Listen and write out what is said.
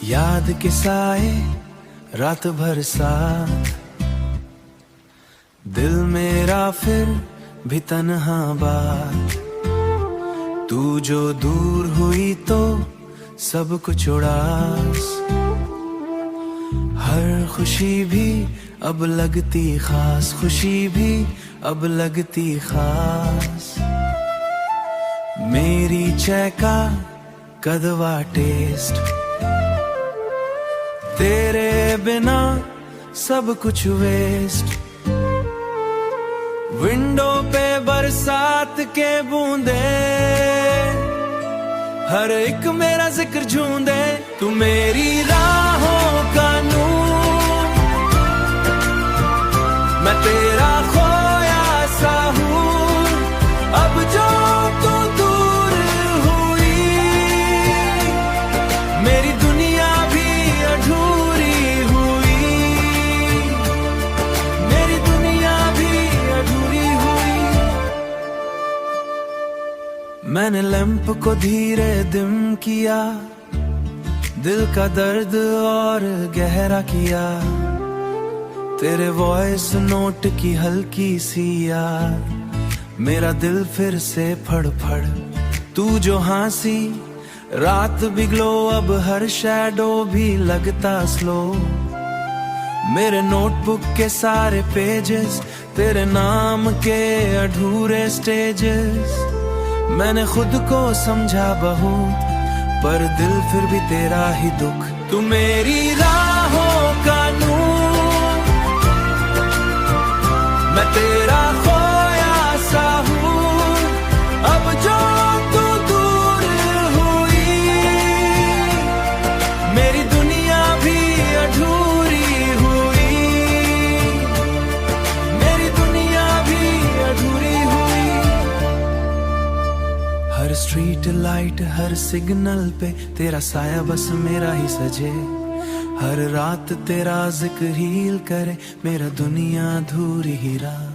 याद के साए रात भर साथ, दिल मेरा फिर भी तन्हा बात। तू जो दूर हुई तो सब कुछ उड़ास, हर खुशी भी अब लगती खास, खुशी भी अब लगती खास। मेरी चैका कदवा टेस्ट, तेरे बिना सब कुछ वेस्ट। विंडो पे बरसात के बूंदे, हर एक मेरा जिक्र झूंदे। तू मेरी राहों का नूर, मैं तेरा खोया सा हूँ। अब जो तू दूर हुई, मेरी दुनिया भी अधूरी हुई, मेरी दुनिया भी अधूरी हुई। मैंने लैंप को धीरे दिम किया, दिल का दर्द और गहरा किया। तेरे वॉइस नोट की हल्की सी याद, मेरा दिल फिर से फड़फड़। तू जो हंसी रात भी ग्लो, अब हर शैडो भी लगता स्लो। मेरे नोटबुक के सारे पेजेस, तेरे नाम के अधूरे स्टेजेस। मैंने खुद को समझा बहुत, पर दिल फिर भी तेरा ही दुख। तू मेरी राहों का नूर, मैं तेरा खोया सा हूँ। अब जो तू दूर हुई, मेरी दुनिया भी अधूरी हुई, मेरी दुनिया भी अधूरी हुई। हर स्ट्रीट लाइट, हर सिग्नल पे तेरा साया बस मेरा ही सजे। हर रात तेरा जिक्र हील करे, मेरा दुनिया अधूरी ही रात।